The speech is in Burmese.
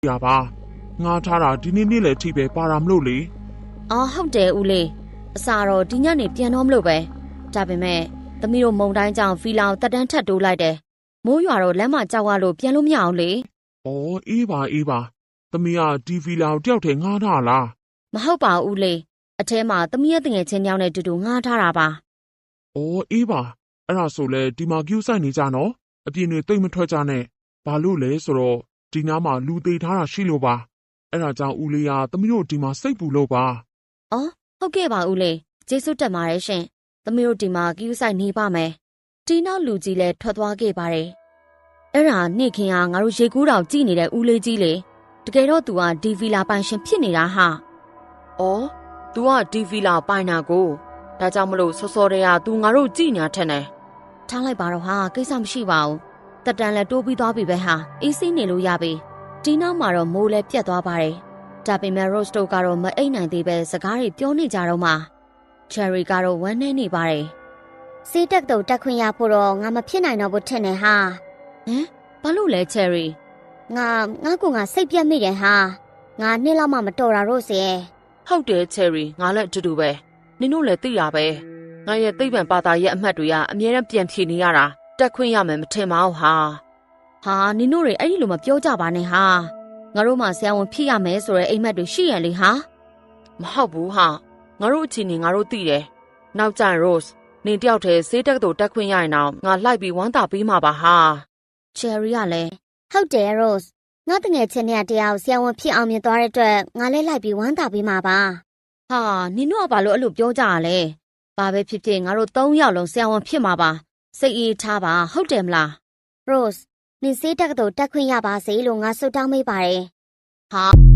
ရပါငါထားတာဒီနေ့လည်းထိပဲပါတာမလို့လေအော်ဟုတ်တယ်ဦးလေးအစာတော့ဒီညနေပြန်တော့မလို့ပဲဒါပေမဲ့သမီးတို့မုံတိုင်းကြောင့်ဖီလာကိုတက်တန်းထပ်တိုးလိုက်တယ်မိုးရွာတော့လမ်းမကြောက်ရလို့ပြန်လို့မရအောင်လေအော်အေးပါသမီးကဒီဖီလာကိုတယောက်တည်းငှားထားလားမဟုတ်ပါဘူးဦးလေးအထဲမှာသမီးရဲ့တငယ်ချင်းကြောင့်နဲ့တူတူငှားထားတာပါအော်အေးပါအဲ့ဒါဆိုလဲဒီမှာကျူးဆိုင်နေကြနော်အပြင်တွေတိတ်မထွက်ကြနဲ့ဘာလို့လဲဆိုတော့ဒီနားမှာလူသေးထားတာရှိလို့ပါအဲ့ဒါကြောင့်ဦးလေးကသမီးတို့ဒီမှာစိတ်ပူလို့ပါအော်ဟုတ်ကဲ့ပါဦးလေးကျေးဇူးတက်ပါတယ်ရှင်သမီးတို့ဒီမှာကျူးဆိုင်နေပါမယ်ဒီနောက်လူကြီးလည်းထွက်သွားခဲ့ပါတယ်အဲ့ဒါနေ့ခင်ကငါတို့ရေကူးတောင်ကြည့်နေတဲ့ဦးလေးကြီးလေတကယ်တော့သူကဒီဗီလာပိုင်ရှင်ဖြစ်နေတာဟာအော် तू ကဒီဗီလာပိုင်တာကိုဒါကြောင့်မလို့စောစောတည်းက तू ငါတို့ကြည်ညာထက်နေထားလိုက်ပါတော့ဟာကိစ္စမရှိပါဘူးတက်တန်လည်းတိုးပြီးသွားပြီပဲဟာအေးစိနေလို့ရပြီဒီနောက်မှာတော့မိုးလည်းပြတ်သွားပါတယ်ဒါပေမဲ့ Rose တို့ကတော့မအိပ်နိုင်သေးပဲစကားတွေပြောနေကြတော့မှ Cherry ကတော့ဝမ်းနည်းနေပါတယ်စေးတက်တော့တက်ခွင့်ရဖို့တော့ငါမဖြစ်နိုင်တော့ဘူးထင်တယ်ဟာဘာလို့လဲ Cherry ငါစိတ်ပြတ်မိတယ်ဟာငါနှစ်လောက်မှမတော်တာRoseရဲ့ဟုတ်တယ် Cherry ငါလည်းအတူတူပဲနင်တို့လည်းသိရပဲငါရဲ့သိပ္ပံဘာသာရဲ့အမှတ်တွေကအမြဲတမ်းပြန်ဖြေနေရတာတက်ခွင့်ရမယ်မထင်ပါဘူးဟာနင်တို့တွေအဲ့ဒီလိုမပြောကြပါနဲ့ဟာငါတို့မှဆရာဝန်ဖြစ်ရမယ်ဆိုတဲ့အိမ်မက်တွေရှိရလေဟာမဟုတ်ဘူးဟာငါတို့အချင်းနေငါတို့သိတယ်နောက်ကျရင် Rose နင်တယောက်တည်းဆေးတက်တော့တက်ခွင့်ရရင်တော့ငါလိုက်ပြီးဝမ်းသာပေးမှာပါဟာ Cherry ကလည်းဟုတ်တယ် Rose ငါတငယ်ချင်းနဲ့တရားကိုဆရာဝန်ဖြစ်အောင်မြင်သွားတဲ့အတွက်ငါလည်းလိုက်ပြီးဝမ်းသာပေးမှာပါဟာနင်တို့ကဘာလို့အဲ့လိုပြောကြရလဲဘာပဲဖြစ်ဖြစ်ငါတို့၃ယောက်လုံးဆရာဝန်ဖြစ်မှာပါစိတ်အေးထားပါဟုတ်တယ်မလား Rose နင်စေးတက်တော့တက်ခွင့်ရပါစေလို့ငါဆုတောင်းမိပါတယ်ဟာ